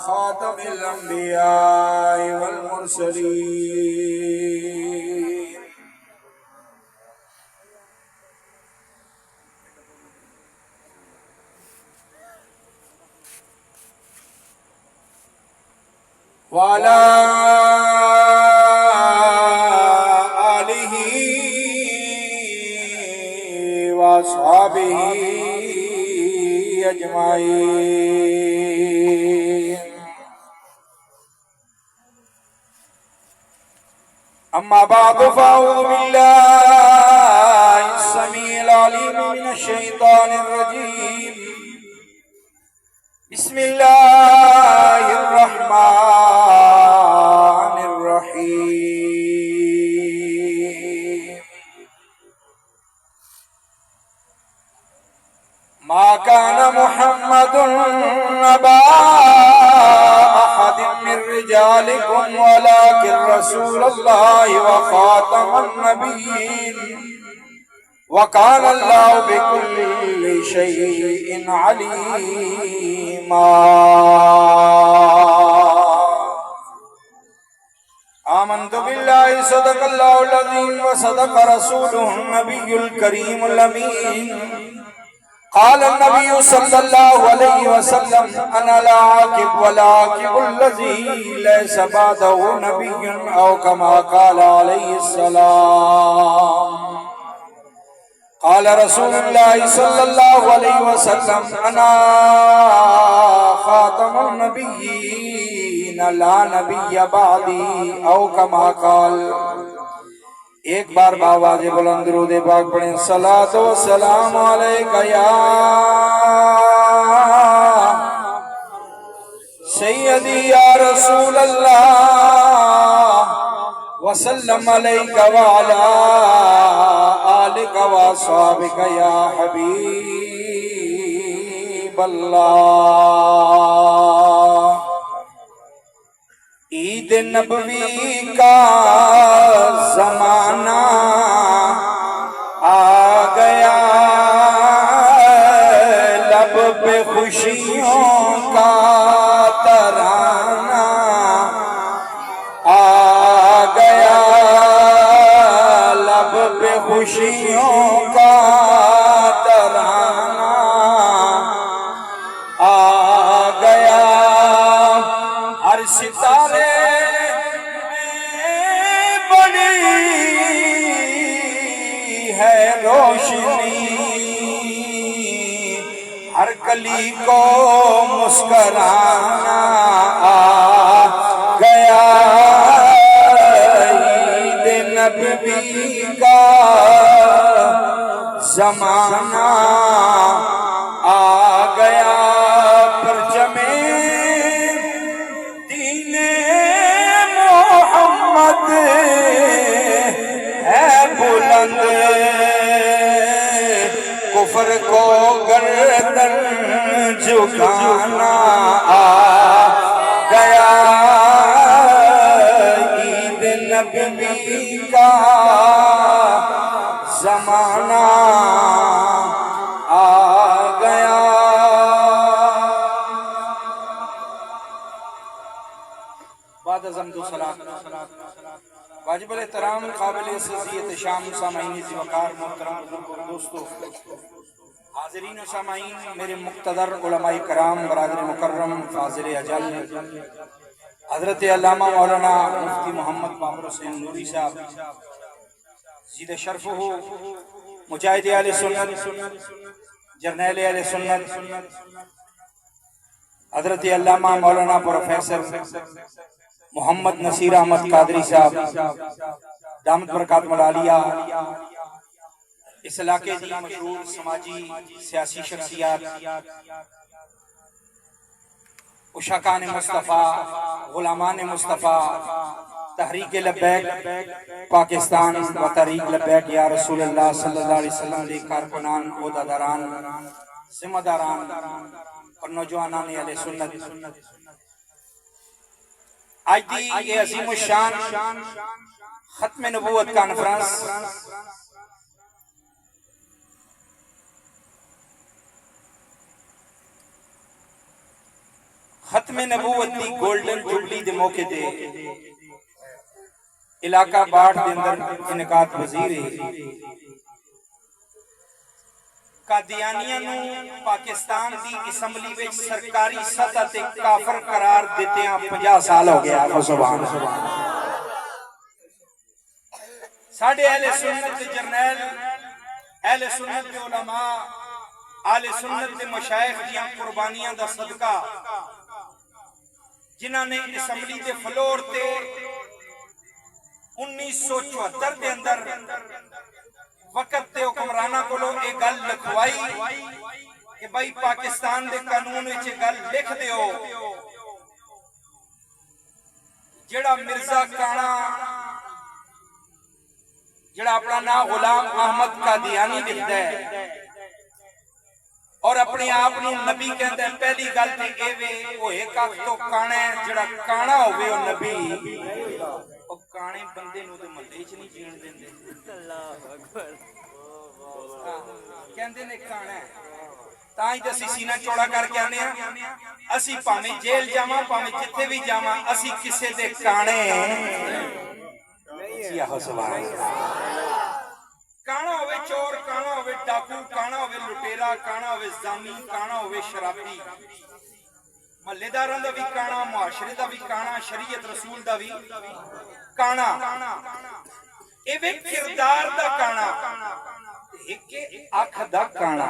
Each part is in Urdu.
خاتم الأنبياء والمرسلين وعلى آله وأصحابه أجمعين أما بعد فأعوذ بالله السميع العليم من الشيطان الرجيم بسم الله الرحمن الرحيم ما كان محمد أبا أحد من رجالكم ولكن رسول الله وخاتم النبيين وكان الله بكل شيء عليما آمنت بالله صدق الله العظيم وصدق رسوله النبي الكريم الأمين قال النبي صلى الله عليه وسلم أنا لا عاقب ولا عاقب الذي ليس بعده نبي أو كما قال عليه السلام قال رسول الله صلى الله عليه وسلم أنا خاتم النبيين لا نبي بعدي أو كما قال ایک بار باواز بلند درود پاک پڑھیں صلاۃ و سلام علیکہ یا سیدی یا رسول اللہ وسلم علیکہ وعلا آلکہ واصحابکہ یا حبیب اللہ عید نبوی کا زمانہ آ گیا لب پہ خوشیوں کا ترانہ آ گیا لب پہ خوشیوں کا ترانہ آ گیا ہر ستارے روشنی ہر کلی کو مسکرانا آ گیا عید نبوی کا زمانہ آ گیا پرچم دین محمد ہے بلند کفر کو گردن جھکانا آ گیا عید نبوی کا زمانہ آ گیا بعد از حمد و ثنا واجب الاحترام قابل عزت شام سامعین وقار محترم دوستو حاضرین و سامعین میرے مقتدر علماء کرام برادر مکرم فاضل اجل حضرت علامہ مولانا مفتی محمد بابر حسین نوری صاحب زید شرف ہو مجاہد اہل سنت جرنیل اہل سنت حضرت علامہ مولانا پروفیسر محمد نصیر احمد قادری صاحب دامت برکاتہ العالیہ اس علاقے کی مشہور سماجی سیاسی شخصیات عشاقان مصطفیٰ غلامان مصطفیٰ تحریک لبیک پاکستان و تحریک لبیک یا رسول اللہ صلی اللہ علیہ وسلم علیہ کارکنان عہدیداران ذمہ داران اور نوجوانان اہل سنت آج دی یہ عظیم الشان ختم نبوت کانفرنس ختم نبوت دی گولڈن جبلی دے موقع تے علاقہ باٹھ دے اندر انعقاد پذیر ہے قادیانیاں نو پاکستان دی اسمبلی وچ سرکاری سطح تے کافر قرار دیتے ہیں 50 سال ہو گیا سبحان ساڈے اہل سنت جرنیل اہل سنت کے علماء اہل سنت کے مشائخ دیاں قربانیاں دا صدقہ جنہاں نے اسمبلی دے فلور تے 1974 دے اندر وقت تے حکمرانہ کولو ایک گل لکھوائی کہ بھائی پاکستان دے قانون وچ گل لکھ دیو جڑا مرزا کانا جڑا اپنا نام غلام احمد قادیانی لکھدا ہے اور اپنے آپ نو نبی کہندا ہے پہلی گل تے اے وے او ایک اکھ تو کانا ہے جڑا کانا ہوے او نبی او کانے بندے نو تے محلے وچ نہیں جین دیندے اللہ اکبر کہندے نے کانا ہے تاں ہی اسی سینہ چوڑا کر کے آنے ہیں اسی پاویں جیل جاواں پاویں جتھے بھی جاواں اسی کسے دے کانے نہیں ہے سبحان اللہ کانا ہوئے چور کانا ہوئے ڈاکو کانا ہوئے لٹیرا کانا ہوئے زانی کانا ہوئے شرابی محلے داراں دا بھی کانا معاشرے دا بھی کانا شریعت رسول دا بھی کانا اے وے کردار دا کانا ایک اکھ دا کانا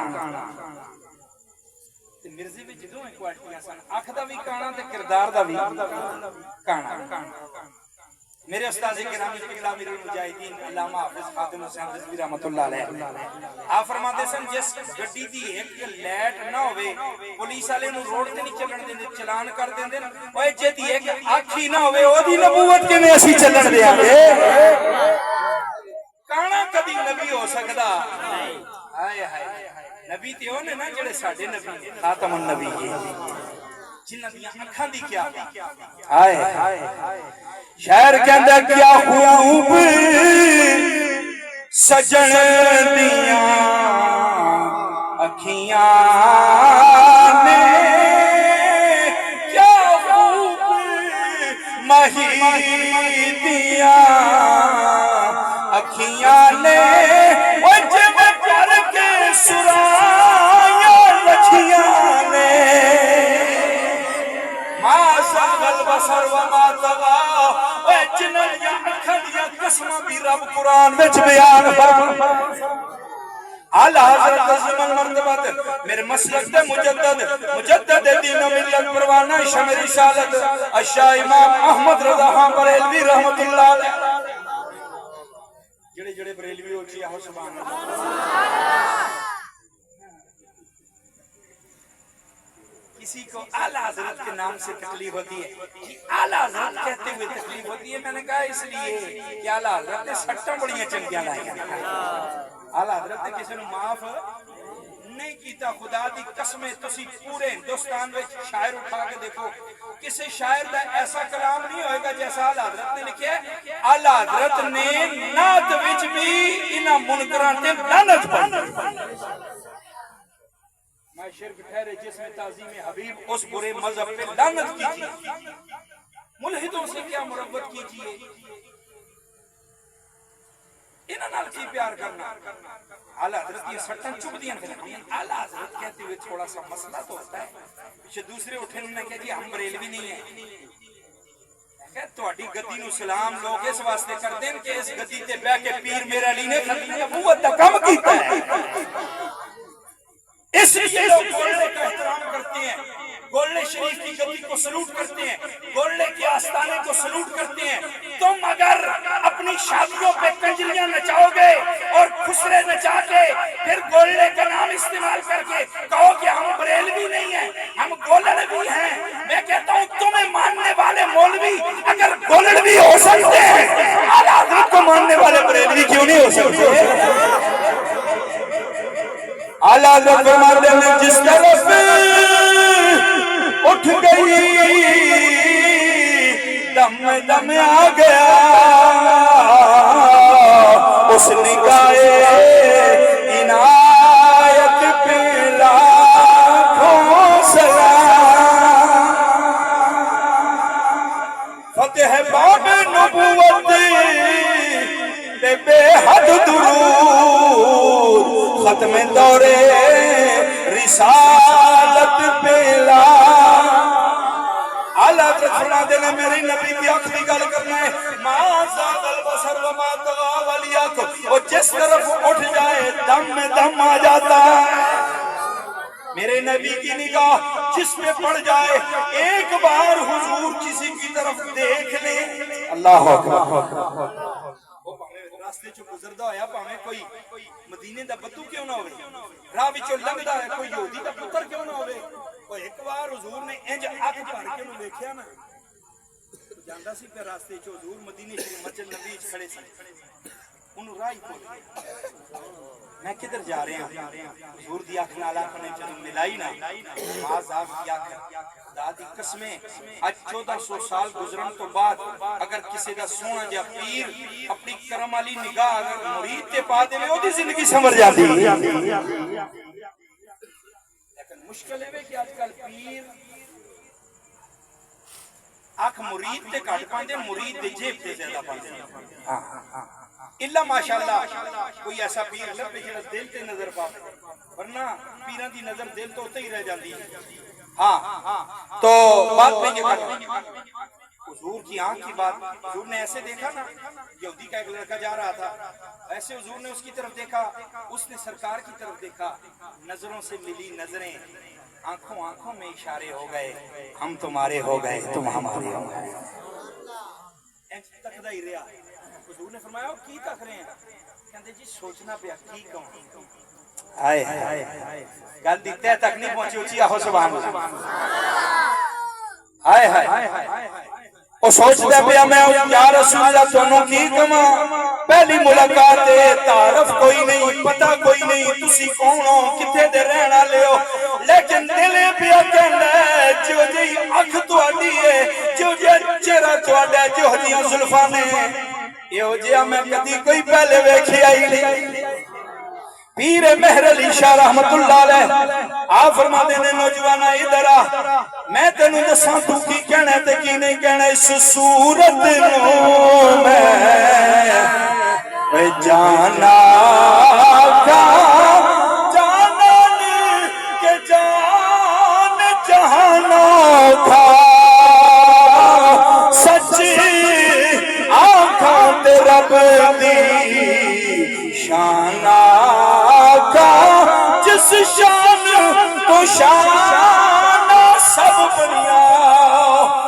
تے مرزے وچ دو کوالٹیاں سن اکھ دا بھی کانا تے کردار دا بھی کانا میرے استاد گرامی قبلہ امیر المجاہدین علامہ حافظ خادم حسین رضوی رحمۃ اللہ علیہ آپ فرماتے سن جس گڈی دی ایک لائٹ نہ ہوے پولیس والے نو روڈ تے نہیں چلن دیندے چلان کر دیندے اوے جے دی ایک اکھ ہی نہ ہوے او دی نبوت کیویں اسی چلن دیاں گے کانا کبھی نبی ہو سکدا نہیں ہائے ہائے نبی تے او نے نا جڑے ساڈے نبی خاتم النبی جنہاں دیاں اکھاں دی کیا ہائے ہائے شہر کہندہ کیا خوب سجن دیاں اکھیاں نے کیا خوب مہی دیاں اکھیاں نے وجب کر کے سرائیاں رکھیاں نے ما سغل بصر وما طغى جنہاں اکھاں دیاں قسماں بھی رب قرآن وچ بیان فرمایا اعلی حضرت عظیم المرتبہ میرے مسلک دے مجدد دین و ملت پروانہ شمع رسالت الشاہ امام احمد رضا خان بریلوی رحمت اللہ علیہ جڑے جڑے بریلوی ہو چی آہو سبحان اللہ کسی کو اعلیٰ حضرت کے نام سے تکلیف ہوتی ہے اعلیٰ حضرت کہتے ہوئے تکلیف ہوتی ہے میں نے کہا اس لیے کہ اعلیٰ حضرت نے سٹاں بڑیاں چنگیاں لائیں اعلیٰ حضرت نے کسی نے معاف نہیں کیتا خدا دی قسمیں تسی پورے ہندوستان میں شاعر اٹھا کے دیکھو کسی شاعر دا ایسا کلام نہیں ہوئے گا جیسا اعلیٰ حضرت نے لکھیا ہے اعلیٰ حضرت نے نعت وچ بھی انہاں منکراں تے لعنت پڑھی میں شرک ٹھہرے جس میں تعظیم حبیب اس برے مذہب پہ لعنت کیجیے ملحدوں سے کیا مربت کیجیے انہاں نال کی پیار کرنا اعلیٰ حضرت یہ سٹن چپ دیاں تھے اعلیٰ حضرت کہتے ہوئے تھوڑا سا مسئلہ تو ہوتا ہے پیچھے دوسرے اٹھے انہوں نے کہا جی ہم بریلوی نہیں ہیں تہاڈی گدی نو سلام لوگ اس واسطے کر دیں کہ اس گدی تے بیٹھ کے پیر میرا علی نے ختم نبوت دا کم کیتا ہے اس لیے لوگ گولڑے کا احترام کرتے ہیں گولڑے شریف کی گدی کو سلوٹ کرتے ہیں گولڑے کے آستانے کو سلوٹ کرتے ہیں تم اگر اپنی شادیوں پہ کنجریاں نچاؤ گے اور خسرے نچا کے پھر گولڑے کا نام استعمال کر کے کہو کہ ہم بریلوی نہیں ہیں ہم گولڑوی ہیں میں کہتا ہوں تمہیں ماننے والے مولوی اگر گولڑوی ہو سکتے ہیں اعلیٰ حضرت کو ماننے والے بریلوی کیوں نہیں ہو سکتے اعلیٰ حضرت فرماتے ہیں جس طرف اٹھ گئی دم دم آ گیا اس نگاہ عنایت پہ لاکھوں سلام جس پہ پڑ جائے ایک بار حضور کسی کی طرف دیکھ لے اللہ اکبر راستے چو گزردا ہویا پاویں کوئی مدینے دا بدو کیوں نہ ہوے راہ وچوں لنگدا ہے کوئی یہودی دا پتر کیوں نہ ہوے او ایک بار حضور نے انج اکھ بھر کے نو ویکھیا نا جاندا سی کہ راستے چ حضور مدینے شریف مسجد نبی وچ کھڑے سی انہوں راہ ہی بھول گیا میں کدھر جا رہے ہیں حضور دی اکھ نال اکھ نے جدوں ملائی نا آواز آ کیا دادی قسمیں اج 1400 سال گزرن تو بعد اگر کسی دا سونا جا پیر اپنی کرم والی نگاہ اگر مرید تے پا دے او دی زندگی سمجھ جاتی لیکن مشکل ہے کہ آج کل پیر آنکھ مرید تے کٹ پاندے مرید دے جیب تے زیادہ پاندے اللہ ماشاءاللہ کوئی ایسا پیر لبے جڑا دل تے نظر پاوے ورنہ پیراں دی نظر دل تو تے ہی رہ جاندی ہے ہاں تو بات میں یہ کر حضور کی آنکھ کی بات حضور نے ایسے دیکھا نا یہودی کا ایک لڑکا جا رہا تھا ایسے حضور نے اس کی طرف دیکھا اس نے سرکار کی طرف دیکھا نظروں سے ملی نظریں آنکھوں آنکھوں میں اشارے ہو گئے ہم تمہارے ہو گئے تم ہمارے ہو گئے تکدا ہی رہا حضور نے فرمایا کی تک رہے ہیں کہندے جی سوچنا پیا کی کہوں آئے گل دی تہ تک نہیں پہنچی اچھی آہو سبحان اللہ آئے ہائے او سوچدا پیا میں یا رسول اللہ تانوں کی کہاں پہلی ملاقات ہے تعارف کوئی نہیں پتہ کوئی نہیں تسی کون ہو کتے دے رہن والے ہو لیکن دل پیا کہندا ہے جو جی اکھ تہاڈی ہے جو جی چہرہ تہاڈا جو جیاں زلفاں نے یہ جہاں میں کدی کوئی پہلے ویکھیا ہی نہیں پیر مہر علی شاہ رحمت اللہ علیہ آپ فرما دینے نوجوانا ادھر آ میں تینوں دساں تو کی کہنا تے کی نہیں کہنا اس صورت نو میں جانا کا جانا کہ جان جہانا تھا سچی آنکھاں تے رب دی شانہ جس شان تو شان سب بنیا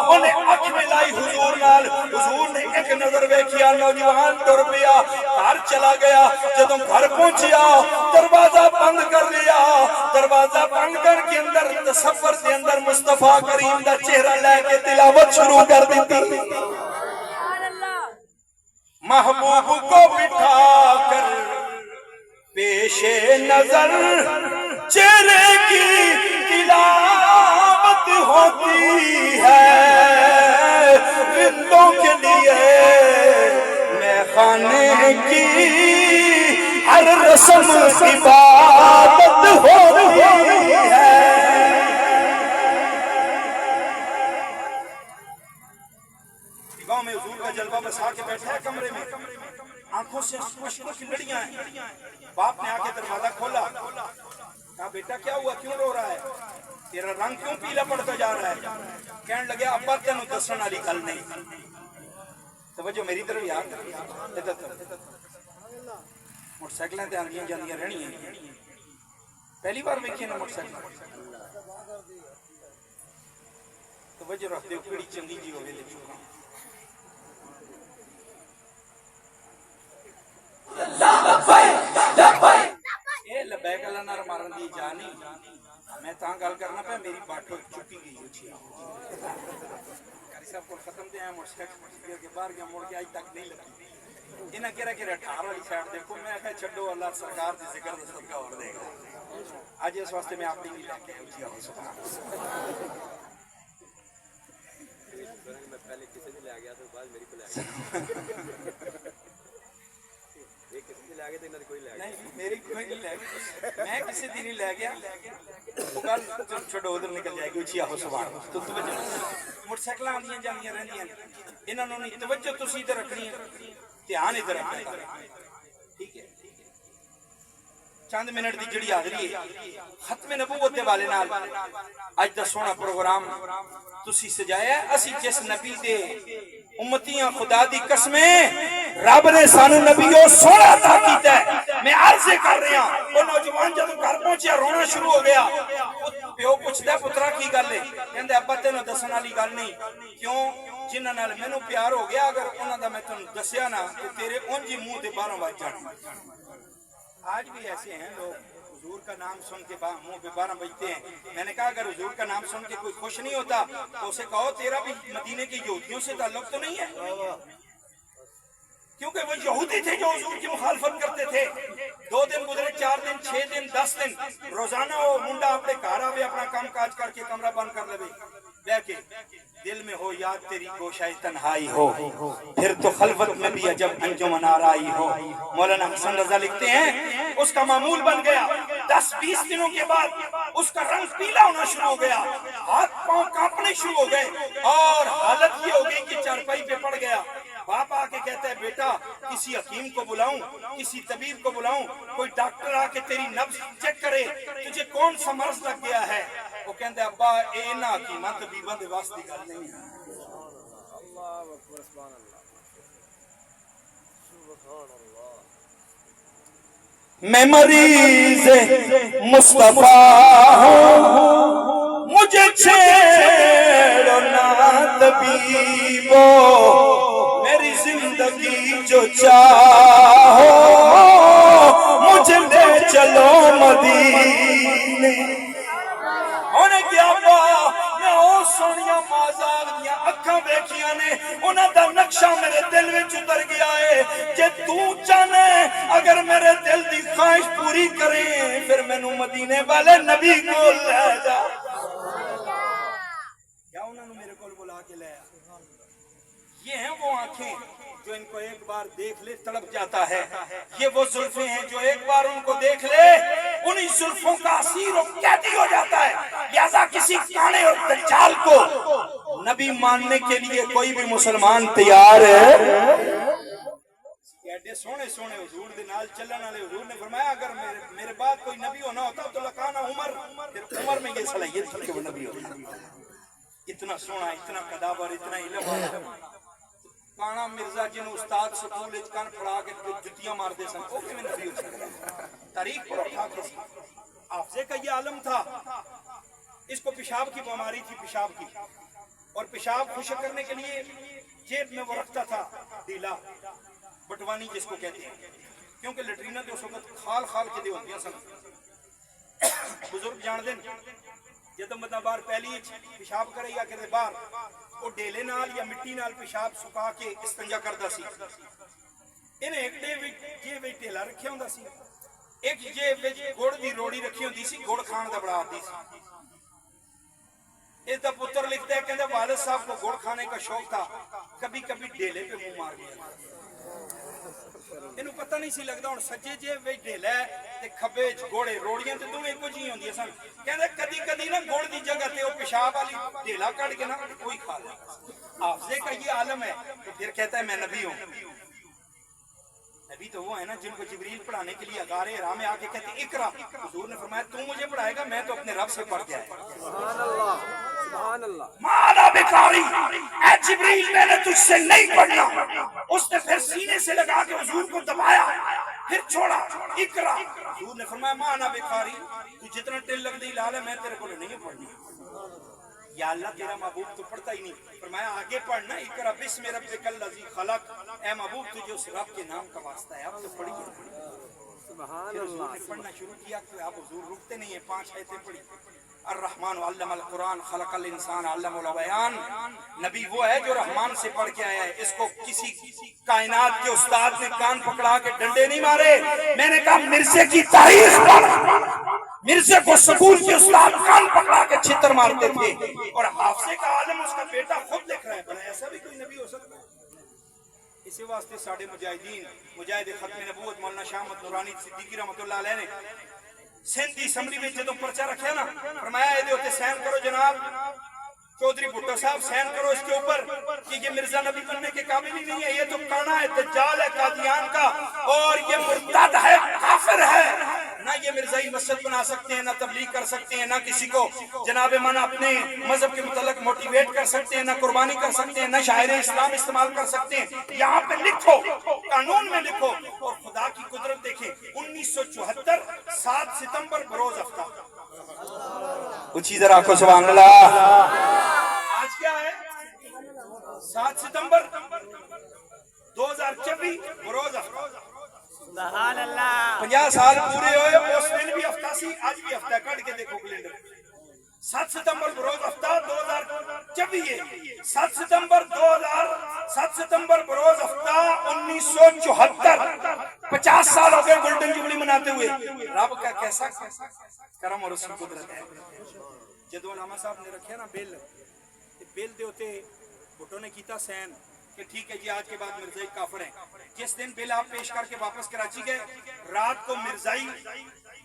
انہیں اکھ ملائی حضور نال حضور نے ایک نظر ویکھیا نوجوان ٹر پیا گھر چلا گیا جدوں گھر پہنچیا دروازہ بند کر لیا دروازہ بند کر کے اندر تصور کے اندر مصطفیٰ کریم دا چہرہ لے کے تلاوت شروع کر دیتی محبوب کو بٹھا کر پیش نظر چہرے کی تلاوت ہوتی ہے رندوں کے لیے میں خانے کی ہر رسم عبادت ہوتی ہے گاؤں میں حضور کا جلوہ بسا کے بیٹھا ہے کمرے میں آنکھوں سے اشکوں کی لڑیاں ہیں باپ نے آ کے دروازہ کھولا کہا بیٹا کیا ہوا کیوں رو رہا ہے تیرا رنگ کیوں پیلا پڑتا جا رہا ہے کہنے لگے ابا تینوں دسن والی گل نہیں توجہ میری طرف یاد موٹر سائیکلیں تے آندیاں جاندیاں رہنیاں پہلی بار ویکھی نا موٹر سائیکل توجہ رکھ دیو کیڑی چنگی جی ہوے تے چکا لبیک اللہ نار مارن دی جا نہیں میں تاں گل کرنا پہ میری باٹو چکی گئی اچھی کاری صاحب کو ختم دے ہیں موٹر سائیکل کے باہر گیا مڑ کے آج تک نہیں لگی انہیں کہہ رہا کہ 18 والی سائڈ دیکھو میں کہا چھڈو اللہ سرکار دی ذکر دے صدقہ اور دے گا آج اس واسطے میں اپنی بھی لے کے اچھی ہو سکتا میں پہلے کسی نے لے گیا تو بعد میری کو لے گیا میری کوئی نہیں لے گیا میں کسی دن ہی لے گیا کل چھوڑو ادھر نکل جائے گی اچھی آہو سوار تو توجہ موٹر سائیکل آندیاں جاندیاں رہندیاں انہاں نوں نہیں توجہ تسی ادھر رکھنی ہے دھیان ادھر رکھنا ٹھیک ہے چند منٹ دی جڑی حاضری ہے ختم نبوت دے والے نال اج دا سونا پروگرام تسی سجایا ہے. اسی جس نبی دے امتیاں خدا دی قسمیں رب نے سانو نبیوں سونا عطا کیتا ہے. میں عرض کر رہا وہ نوجوان جب گھر پہنچیا رونا شروع ہو گیا. پیو پوچھدا پترا کی گل ہے؟ کہندا ابا تینوں دسن والی گل نہیں. کیوں؟ جنہاں نال مینوں پیار ہو گیا اگر انہاں دا میں تینوں دسیا نا تے تیرے اونج ہی منہ تے 12 وج جان. آج بھی ایسے ہیں لوگ حضور کا نام سن کے منہ پہ 12 بجتے ہیں. میں نے کہا اگر حضور کا نام سن کے کوئی خوش نہیں ہوتا تو اسے کہو تیرا بھی مدینے کی یہودیوں سے تعلق تو نہیں ہے، کیونکہ وہ یہودی تھے جو حضور کی مخالفت کرتے تھے. 2 دن گزرے، 4 دن، 6 دن، 10 دن، روزانہ وہ منڈا اپنے گھر آوے اپنا کام کاج کر کے کمرہ بند کر لے بے کے دل میں ہو یاد تیری گوشائے تنہائی ہو، پھر تو خلوت میں بھی عجب انجمن آرائی ہو. مولانا حسن رضا لکھتے ہیں اس کا معمول بن گیا. 10-20 دنوں کے بعد اس کا رنگ پیلا ہونا شروع ہو گیا، ہاتھ پاؤں کانپنے شروع ہو گئے اور حالت یہ ہو گئی کہ چارپائی پہ پڑ گیا. باپ آ کے کہتا ہے بیٹا کسی حکیم کو بلاؤں، کسی طبیب کو بلاؤں، کوئی ڈاکٹر آ کے تیری نبض چیک کرے، تجھے کون سا مرض لگ گیا ہے. وہ کہتے ہیں ابا اے نہ حکیماں طبیباں دے واسطے گل نہیں ہے. اللہ اکبر سبحان اللہ سبحان اللہ. میں مریض مصطفیٰ ہوں، مجھے چھیڑو نہ طبیبو، میری زندگی جو چاہو مجھے لے چلو مدینے. انہیں کیا میں او سونیا مازاغ دیا اکھاں بیکھیاں نے انہاں دا نقشہ میرے دل وچ اتر گیا ہے. جے تو چاہنے اگر میرے دل دی خواہش پوری کریں پھر مینوں مدینے والے نبی کو لے جا. کیا انہوں نے میرے کو بلا کے لیا؟ یہ ہیں وہ آنکھیں جو ان کو ایک بار دیکھ لے تڑپ جاتا ہے. یہ وہ زلفیں ہیں جو ایک بار ان کو دیکھ لے انہی زلفوں کا اسیر و قیدی ہو جاتا ہے. لہذا کسی کانے اور دجال کو نبی ماننے کے لیے کوئی بھی مسلمان تیار ہے. ایڈے سونے سونے حضور دے نال چلن والے حضور نے فرمایا اگر میرے بعد کوئی نبی ہونا ہوتا تو لکانا عمر. پھر عمر میں یہ صلاحیت تھی کہ وہ نبی ہوتا. اتنا سونا، اتنا قدابر، اتنا علم. کانا مرزا جنہوں استاد سکول کن پڑھا کے جتیاں مار دے سن وہ کیویں نبی ہو سکتا؟ تاریخ پر اٹھا کے حافظے کا یہ عالم تھا. اس کو پیشاب کی بیماری تھی، پیشاب کی، اور پیشاب خشک کرنے کے لیے جیب میں وہ رکھتا تھا ڈیلا بٹوانی جس کو کہتے ہیں، کیونکہ لیٹرینہ تو اس وقت خال خال کے دے ہوتی ہیں سن. بزرگ جان دیں جدو بندہ باہر پہلی پیشاب کرے یا کرے باہر وہ ڈیلے نال یا مٹی نال پیشاب سکا کے استنجا کردا سی. انہیں ایک ڈے جیب وچ ڈیلا رکھیا ہوندا سی، ایک جیب وچ گڑ دی روڑی رکھی ہوندی سی. گڑ کھان دا بڑا عادی سی. اس دا پتر لکھتا ہے کہ والد صاحب کو گڑ کھانے کا شوق تھا، کبھی کبھی ڈیلے پہ منہ مار گیا. انہوں پتہ نہیں سی لگتا ہوں سجے جے وچ ڈیلا ہے تے کھبے وچ گوڑے روڑیاں تے دوویں اکو جی ہوندیاں سن. کہندا کدی کدی نا گڑ دی جگہ تے او پیشاب والی ڈیلا کڈ کے نا کوئی کھا لے. حافظے کا یہ عالم ہے. تو پھر کہتا ہے میں نبی ہوں. نبی تو وہ ہے نا جن کو جبریل پڑھانے کے لیے غار حرا میں آ کے کہتے اقرا. حضور نے فرمایا تو مجھے پڑھائے گا، میں تو اپنے رب سے پڑھ کے آیا. سبحان اللہ سبحان اللہ. مانا بکاری اے جبریل میں نے تجھ سے نہیں پڑھنا. اس نے پھر سینے سے لگا کے حضور کو دبایا پھر چھوڑا. اقرا. حضور نے فرمایا مانا بکاری تو جتنا ٹل لگ دی لال ہے میں تیرے کو نہیں پڑھنی. یا اللہ تیرا محبوب تو پڑھتا ہی نہیں. فرمایا آگے پڑھنا اقرا بسم ربک الذی خلق. اے محبوب تجھے اس رب کے نام کا واسطہ ہے، اب تو پڑھیے. سبحان پھر حضور اللہ. نے پڑھنا شروع کیا کہ آپ حضور رکتے نہیں ہیں. 5 آیتیں پڑھی. الرحمن علم القرآن خلق الانسان علم البیان. نبی وہ ہے جو رحمان سے پڑھ کے آیا ہے. اس کو کسی کائنات کے استاد نے کان پکڑا کے ڈنڈے نہیں مارے. میں نے کہا مرزے کی تاریخ پڑھ. مرزے کو سکول کے استاد کان پکڑا کے چھتر مارتے تھے. اور حافظے کا عالم اس کا بیٹا خود دیکھ رہا ہے. بھلا ایسا بھی کوئی نبی ہو سکتا ہے؟ اسی واسطے ساڑھے مجاہدین مجاہد ختم نبوت مولانا شاہ احمد نورانی صدیقی رحمۃ اللہ علیہ نے سندھ دی اسمبلی میں جدوں پرچہ رکھیا نا فرمایا یہ ہوتے سین کرو جناب چودھری بھٹو صاحب سین کرو اس کے اوپر کہ یہ مرزا نبی بننے کے قابل ہی نہیں ہے، یہ تو کانا ہے، دجال ہے قادیان کا، اور یہ مرتد ہے، کافر ہے. نہ یہ مرزائی مسجد بنا سکتے ہیں، نہ تبلیغ کر سکتے ہیں، نہ کسی کو جناب من اپنے مذہب کے متعلق موٹیویٹ کر سکتے ہیں، نہ قربانی کر سکتے ہیں، نہ شاعر اسلام استعمال کر سکتے ہیں. یہاں پہ لکھو، قانون میں لکھو. اور خدا کی قدرت دیکھیں، 1974 7 ستمبر بروز ہفتہ. کچھ ادھر آنکھوں سبحان اللہ. آج کیا ہے؟ 7 ستمبر 2024 بروز ہفتہ. سبحان اللہ. 50 سال پورے ہوئے، اس دن بھی ہفتہ سی، آج بھی ہفتہ. کٹ کے دیکھو کیلنڈر. 7 ستمبر بروز ہفتہ 2024. 7 ستمبر 7 ستمبر بروز ہفتہ 1974. 50 سال ہو گئے گولڈن جوبلی مناتے ہوئے. رب کا کیسا کرم اور اس کی قدرت ہے. جدو علامہ صاحب نے رکھے نا بیل دے ہوتے بھٹو نے کیتا سین کہ ٹھیک ہے جی آج کے بعد مرزائی کافر ہیں. جس دن بل آپ پیش کر کے واپس کراچی گئے، رات کو مرزائی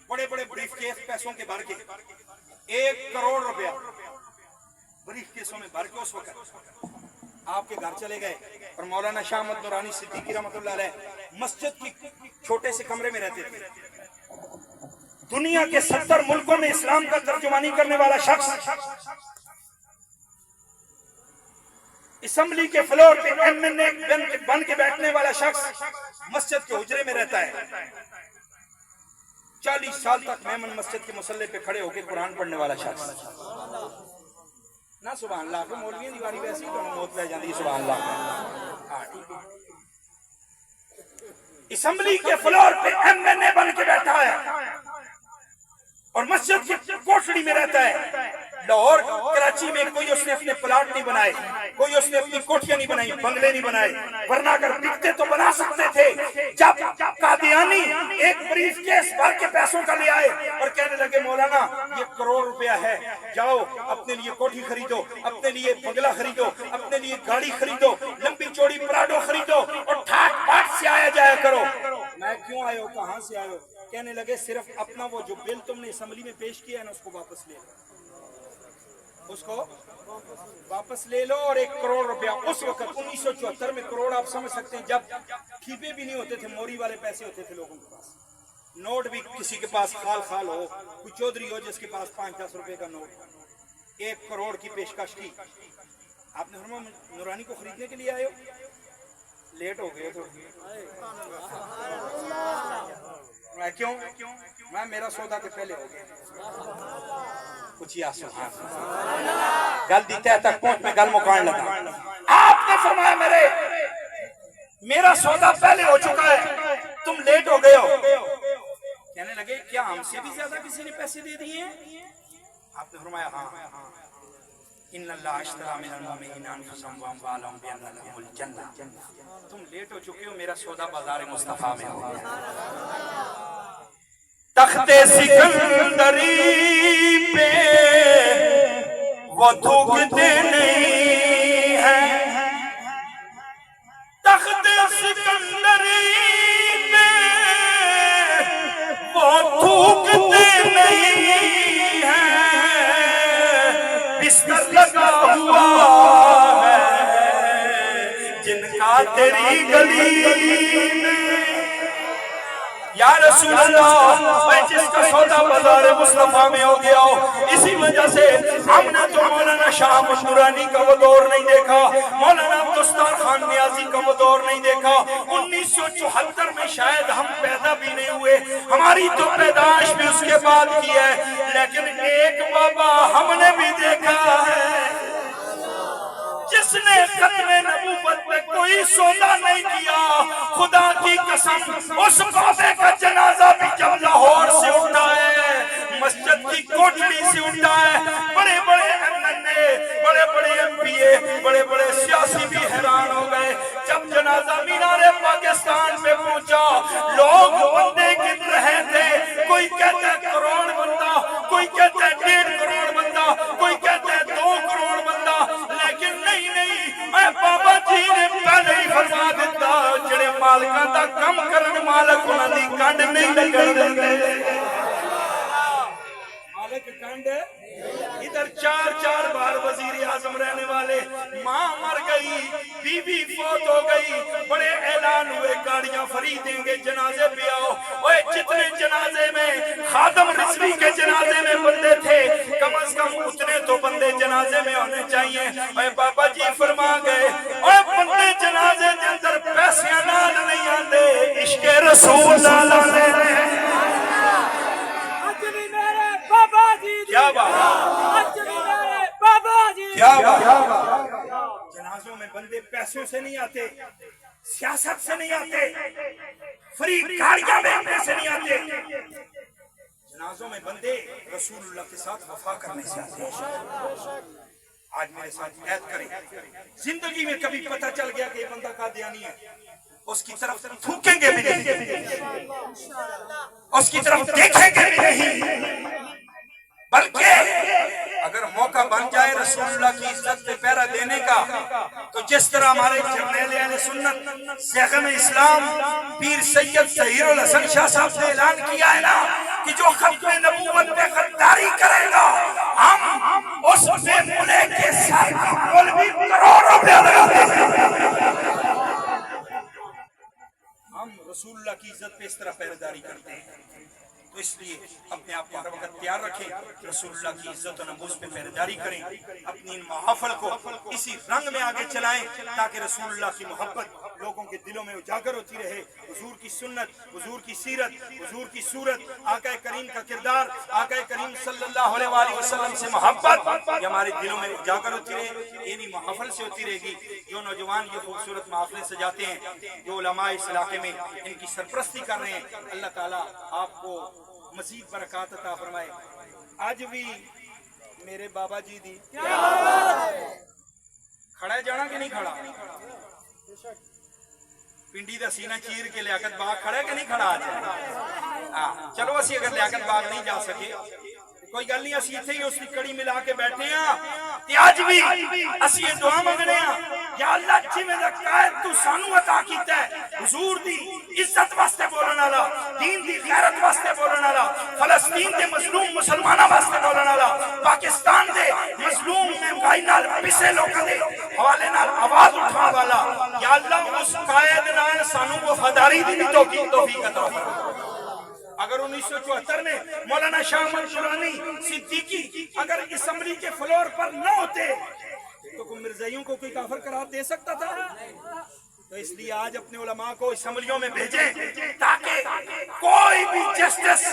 بڑے بڑے بریف کیس پیسوں کے بھر کے 1 کروڑ روپیہ بریف کیسوں میں بھر کے اس وقت آپ کے گھر چلے گئے. اور مولانا شاہ احمد نورانی صدیقی رحمۃ اللہ علیہ مسجد کی چھوٹے سے کمرے میں رہتے تھے. دنیا کے 70 ملکوں میں اسلام کا ترجمانی کرنے والا شخص اسمبلی کے فلور پہ ایم این اے بن کے بیٹھنے والا شخص مسجد کے حجرے میں رہتا ہے. 40 سال تک میمن مسجد کے مصلی پہ کھڑے ہو کے قرآن پڑھنے والا شخص. نہ سبحان اللہ کو مولوی دیواری ویسی تو موت لے جاندی. سبحان اللہ. اسمبلی کے فلور پہ ایم این اے بن کے بیٹھا ہے اور مسجد کی کوٹڑی میں رہتا ہے. لاہور کراچی میں کوئی اس نے اپنے پلاٹ نہیں بنائے، کوئی اس نے اپنی کوٹھیاں نہیں بنائی، بنگلے نہیں بنائے، ورنہ اگر بکتے تو بنا سکتے تھے. جب قادیانی ایک بریف کیس بھر کے پیسوں کا لے آئے اور کہنے لگے مولانا یہ 1 کروڑ روپیہ ہے، جاؤ اپنے لیے کوٹھی خریدو، اپنے لیے بنگلہ خریدو، اپنے لیے گاڑی خریدو، لمبی چوڑی پراڈو خریدو اور ٹھاٹ باٹ سے آیا جایا کرو. میں کیوں آئے ہو، کہاں سے آئے ہو؟ کہنے لگے صرف اپنا وہ جو بل تم نے اسمبلی میں پیش کیا ہے نا اس کو واپس لے لو، اس کو واپس لے لو. اور 1 کروڑ روپیہ اس وقت 1974 میں کروڑ آپ سمجھ سکتے ہیں جب کھیپے بھی نہیں ہوتے تھے، موری والے پیسے ہوتے تھے لوگوں کے پاس. نوٹ بھی کسی کے پاس خال ہو، کوئی چودھری ہو جس کے پاس 5-10 روپے کا نوٹ. 1 کروڑ کی پیشکش کی. آپ نے فرمایا نورانی کو خریدنے کے لیے آئے ہو؟ لیٹ ہو گئے تو کیوں؟ میں میرا سودا تو پہلے ہو گیا. کچھ یا سبحان گل دیتے ہے تک پہنچ میں گل مکان لگا. آپ نے فرمایا میرا سودا پہلے ہو چکا ہے، تم لیٹ ہو گئے ہو. کہنے لگے کیا ہم سے بھی زیادہ کسی نے پیسے دے دیے ہیں؟ آپ نے فرمایا ہاں. ان اللہ اشتری من المؤمنین انفسهم واموالهم بان لهم الجنہ. تم لیٹ ہو چکے ہو، میرا سودا بازار مصطفیٰ میں ہو گیا. تخت سکندری پہ وہ تھوکتے نہیں ہیں، تخت سکندری پہ وہ تھوکتے نہیں ہیں. بستر لگا ہوا ہے جن کا تیری گلی میں. یا رسول اللہ، میں جس کا سودا بازار مصطفیٰ میں ہو گیا ہو، اسی وجہ سے ہم نے تو مولانا شاہ احمد نورانی کا وہ دور نہیں دیکھا، مولانا عبدالستار خان نیازی کا وہ دور نہیں دیکھا. 1974 میں شاید ہم پیدا بھی نہیں ہوئے، ہماری تو پیدائش بھی اس کے بعد کی ہے، لیکن ایک بابا ہم نے بھی دیکھا ہے جس نے ختم نبوت پہ کوئی سودا نہیں کیا. خدا کی قسم اس بابے کا جنازہ بھی جب لاہور سے اٹھا ہے، مسجد کی کوٹڑی سے اٹھا ہے، بڑے بڑے ایم این اے، بڑے بڑے ایم پی اے، بڑے بڑے سیاسی بھی حیران ہو گئے. جب جنازہ مینار پاکستان پہ پہنچا، لوگ بندے گن رہے تھے. کوئی کہتا ہے کروڑ بندہ، کوئی کہتا ہے 1.5 کروڑ بندہ، کوئی کہتا ہے 2 کروڑ بندہ. لیکن نہیں، میں بابا جی نے پہلے ہی فرما دیتا جڑے مالکاں دا کم کرن مالک انہاں دی کنڈ نہیں لگن دے. مالک کنڈ ادھر 4 بار وزیر اعظم رہنے والے، ماں مر گئی، بیوی فوت ہو گئی، بڑے اعلان ہوئے گاڑیاں فری دیں گے، جنازے پہ آؤ۔ اوے جتنے جنازے میں خادم رضوی کے جنازے میں بندے تھے، کم از کم اتنے تو بندے جنازے میں ہونے چاہیے۔ اے بابا جی فرما گئے، اوے بندے جنازے کے اندر پیسے نال نہیں آتے، عشق رسول اللہ نے بابا جی کیا بات، بابا جی کیا بات۔ جنازوں میں بندے پیسوں سے نہیں آتے، سیاست سے نہیں آتے، فری گاڑیاں بیچنے سے نہیں آتے، جنازوں میں بندے رسول اللہ کے ساتھ وفا کرنے سے آتے ہیں۔ آج میرے ساتھ عہد کریں، زندگی میں کبھی پتہ چل گیا کہ یہ بندہ قادیانی ہے، اس کی طرف تھوکیں گے بھی نہیں، اس کی طرف دیکھیں گے بھی نہیں، بلکہ اگر موقع بن جائے رسول اللہ کی عزت پہ پہرا دینے کا، تو جس طرح ہمارے جرنیل اہل سنت شیخ اسلام پیر سید ظہیر الحسن شاہ صاحب نے اعلان کیا ہے نا کہ جو ختم نبوت پہ غداری کرے گا، ہم اس پہ ملک کے ساتھ مولوی کروڑوں روپے لگا دیں گے۔ ہم رسول اللہ کی عزت پہ اس طرح پہرےداری کرتے ہیں، تو اس لیے اپنے آپ کو ہر وقت تیار رکھیں، رسول اللہ کی عزت و نموز پہ پہرےداری کریں، اپنی ان محافل کو اسی رنگ میں آگے چلائیں تاکہ رسول اللہ کی محبت لوگوں کے دلوں میں اجاگر ہوتی رہے، حضور کی سنت، حضور کی سیرت، حضور کی صورت، آقا کریم کا کردار، آقا کریم صلی اللہ علیہ وآلہ وسلم سے محبت یہ ہمارے دلوں میں اجاگر ہوتی رہے۔ یہ بھی محافل سے ہوتی رہے گی۔ جو نوجوان یہ خوبصورت محافلیں سجاتے ہیں، جو علماء اس علاقے میں ان کی سرپرستی کر رہے ہیں، اللہ تعالیٰ آپ کو مزید برکات عطا فرمائے۔ آج بھی میرے بابا جی دی کھڑا ہے جانا کہ نہیں کھڑا؟ پنڈی دا سینہ چیر کے لیاقت باغ کھڑا ہے کہ نہیں کھڑا؟ آج چلو اسی اگر لیاقت باغ نہیں جا سکے کوئی گل نہیں، اسی اتھے ہی اس کی کڑی ملا کے بیٹھے ہیں تے اج بھی اسی یہ دعا منگنے ہیں، یا اللہ جی میں دا قائد تو سانو عطا کیتا ہے، حضور دی عزت واسطے بولن والا، دین دی غیرت واسطے بولن والا، فلسطین دے مظلوم مسلماناں واسطے بولن والا، پاکستان دے مظلوم مہنگائی نال پسے لوکاں دے حوالے نال آواز اٹھاؤن والا، یا اللہ اس قائد نال سانو وفاداری دی بھی توفیق عطا فرما۔ اگر 1974 میں مولانا شاہ احمد شورانی صدیقی اگر اسمبلی کے فلور پر نہ ہوتے تو کوئی مرزائیوں کو کوئی کافر قرار دے سکتا تھا؟ تو اس لیے آج اپنے علماء کو اسمبلیوں میں بھیجیں تاکہ کوئی بھی جسٹس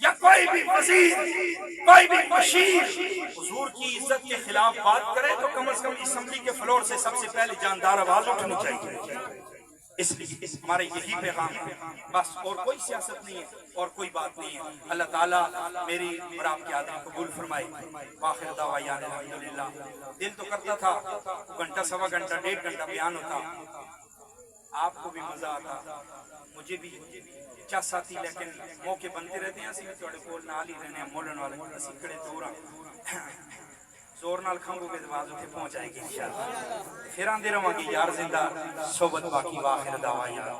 یا کوئی بھی وزیر، کوئی بھی مشیر حضور کی عزت کے خلاف بات کرے تو کم از کم اسمبلی کے فلور سے سب سے پہلے جاندار آواز اٹھنی چاہیے۔ اس لیے ہمارے یہی پیغام ہے، بس اور کوئی سیاست نہیں ہے اور کوئی بات نہیں ہے۔ اللہ تعالیٰ میری اور آپ کی آدمی قبول فرمائے۔ آخر دعوانا الحمدللہ۔ دل تو کرتا تھا گھنٹہ سوا گھنٹہ 1.5 گھنٹہ بیان ہوتا، آپ کو بھی مزہ آتا، مجھے بھی چا ساتھی، لیکن موقع بنتے رہتے ہیں، اسی تھوڑے کول نال ہی رہنے ہیں، مولن والے اسی کھڑے دورا زور نال کھنگو کے دواز اتنے پہنچ جائے گی انشاءاللہ۔ پھر آندے رہوں گی یار زندہ صحبت باقی۔ واخر دعوانا